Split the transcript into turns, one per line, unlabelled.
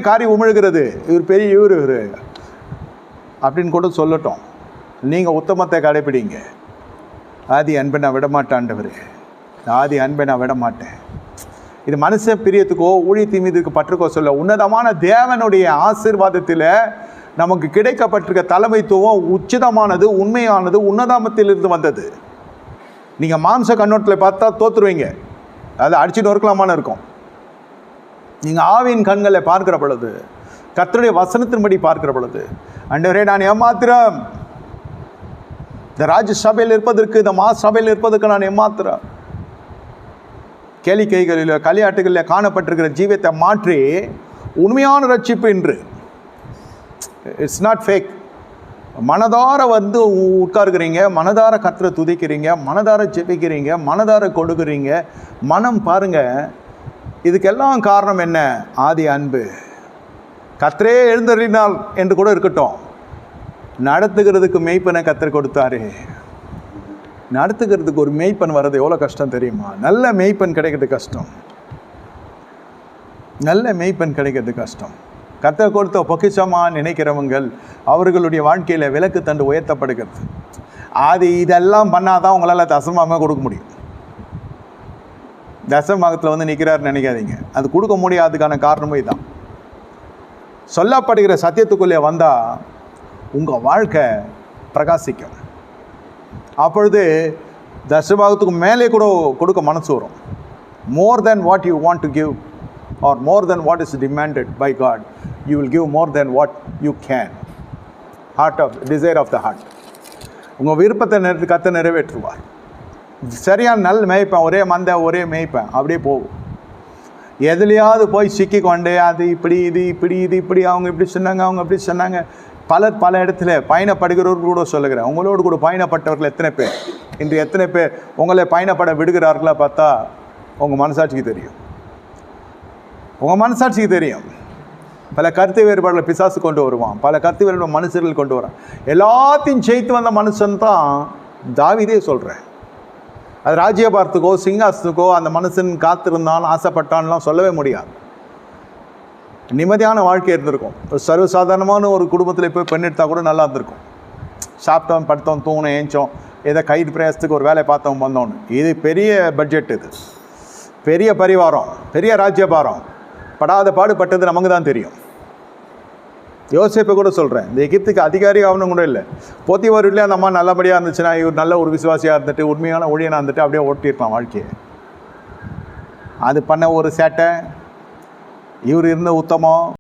காரியம் உமிழ்கிறது, இவர் பெரிய இவர் அப்படின்னு கூட சொல்லட்டும். நீங்கள் உத்தமத்தை கடைப்பிடிங்க. ஆதி அன்பை நான் விடமாட்டாண்டவர், ஆதி அன்பை நான் விட மாட்டேன். இது மனுஷ பிரியத்துக்கோ ஊழியத்தின் மீதுக்கு பற்றுக்கோ சொல்ல, உன்னதமான தேவனுடைய ஆசீர்வாதத்தில் நமக்கு கிடைக்கப்பட்டிருக்க தலைமைத்துவம் உச்சிதமானது, உண்மையானது, உன்னதமத்திலிருந்து வந்தது. நீங்கள் மாம்ச கண்ணோட்டத்தில் பார்த்தா தோற்றுருவீங்க, அது அடிச்சு நொறுக்கலாமான்னு இருக்கும். நீங்கள் ஆவியின் கண்களை பார்க்கிற பொழுது, கர்த்தருடைய வசனத்தின்படி பார்க்கிற பொழுது, ஆண்டவரே நான் ஏமாத்திரம், இந்த ராஜ்ய சபையில் இருப்பதற்கு, இந்த மா சபையில் இருப்பதற்கு நான் ஏமாத்திரம். கேளிக்கைகளில் களியாட்டுகளில் காணப்பட்டிருக்கிற ஜீவியத்தை மாற்றி உண்மையான ரட்சிப்பு என்று, இட்ஸ் நாட் ஃபேக். மனதார வந்து உட்காருக்கிறீங்க, மனதார கர்த்தரை துதிக்கிறீங்க, மனதார ஜெபிக்கிறீங்க, மனதார கொடுக்குறீங்க. மனம் பாருங்கள், இதுக்கெல்லாம் காரணம் என்ன? ஆதி அன்பு. கர்த்தரே எழுந்தருளினாள் என்று கூட இருக்கட்டும், நடத்துகிறதுக்கு மெய்ப்பனை கர்த்தர் கொடுத்தாரு. நடத்துக்கிறதுக்கு ஒரு மெய்ப்பன் வர்றது எவ்வளோ கஷ்டம் தெரியுமா? நல்ல மெய்ப்பன் கிடைக்கிறது கஷ்டம், நல்ல மெய்ப்பன் கிடைக்கிறது கஷ்டம். கர்த்தர் கொடுத்த பொக்கிஷமாக நினைக்கிறவங்கள் அவர்களுடைய வாழ்க்கையில் விளக்கு தண்டு உயர்த்தப்படுகிறது. அது இதெல்லாம் பண்ணாதான் உங்களால் தசமமாக கொடுக்க முடியும். தசமத்தில் வந்து நிற்கிறாருன்னு நினைக்காதீங்க, அது கொடுக்க முடியாததுக்கான காரணமும் இதுதான். சொல்லப்படுகிற சத்தியத்துக்குள்ளே வந்தால் உங்கள் வாழ்க்கை பிரகாசிக்கும். அப்பொழுது தசபாகத்துக்கு மேலே கூட கொடுக்க மனசு வரும். More than what you want to give, or more than what is demanded by God, you will give more than what you can. Heart of desire of the heart. உங்கள் விருப்பத்தை கர்த்தர் நிறைவேற்றுவார். சரியான நல்ல மேய்ப்பேன், ஒரே மந்தை ஒரே மேய்ப்பேன், அப்படியே போகும். எதுலையாவது போய் சிக்கிக்கொண்டே அது இப்படி இது இப்படி இது இப்படி, அவங்க இப்படி சொன்னாங்க, அவங்க இப்படி சொன்னாங்க. பல இடத்துல பயணப்படுகிறவர்கள் கூட சொல்லுகிறேன், உங்களோடு கூட பயணப்பட்டவர்கள் எத்தனை பேர், இன்று எத்தனை பேர் உங்களை பயணப்பட விடுகிறார்களா பார்த்தா உங்கள் மனசாட்சிக்கு தெரியும். உங்கள் மனசாட்சிக்கு தெரியும். பல கருத்து வேறுபாடுகளை பிசாசு கொண்டு வருவான், பல கருத்து வேறுபாடு மனுஷர்கள் கொண்டு வரான். எல்லாத்தையும் ஜெயித்து வந்த மனுஷன் தான் தாவீதே சொல்கிறேன். அது ராஜ்யபாரத்துக்கோ சிங்காசத்துக்கோ அந்த மனுஷன் காத்திருந்தான், ஆசைப்பட்டான்லாம் சொல்லவே முடியாது. நிம்மதியான வாழ்க்கை இருந்திருக்கும். சர்வசாதாரணமான ஒரு குடும்பத்தில் போய் பெண் எடுத்தால் கூட நல்லா இருந்திருக்கும். சாப்பிட்டோம், படுத்தோம், தூங்கினோம், ஏஞ்சோம், ஏதோ கைது பிரயாசத்துக்கு ஒரு வேலை பார்த்தோம், வந்தோன்னு. இது பெரிய பட்ஜெட், இது பெரிய பரிவாரம், பெரிய ராஜ்யபாரம். படாத பாடுபட்டது நமக்கு தான் தெரியும். யோசேப்பை கூட சொல்கிறேன், இந்த எகிப்துக்கு அதிகாரி ஆகணும் கூட இல்லை. போத்திபார் வீட்டிலே அந்த அம்மா நல்லபடியாக இருந்துச்சுன்னா, இவர் நல்ல ஒரு விசுவாசியாக இருந்துட்டு உண்மையான ஊழியனாக இருந்துட்டு அப்படியே ஓட்டியிருப்பான் வாழ்க்கையை. அது பண்ண ஒரு சேட்டை, இவர் இருந்த உத்தமம்.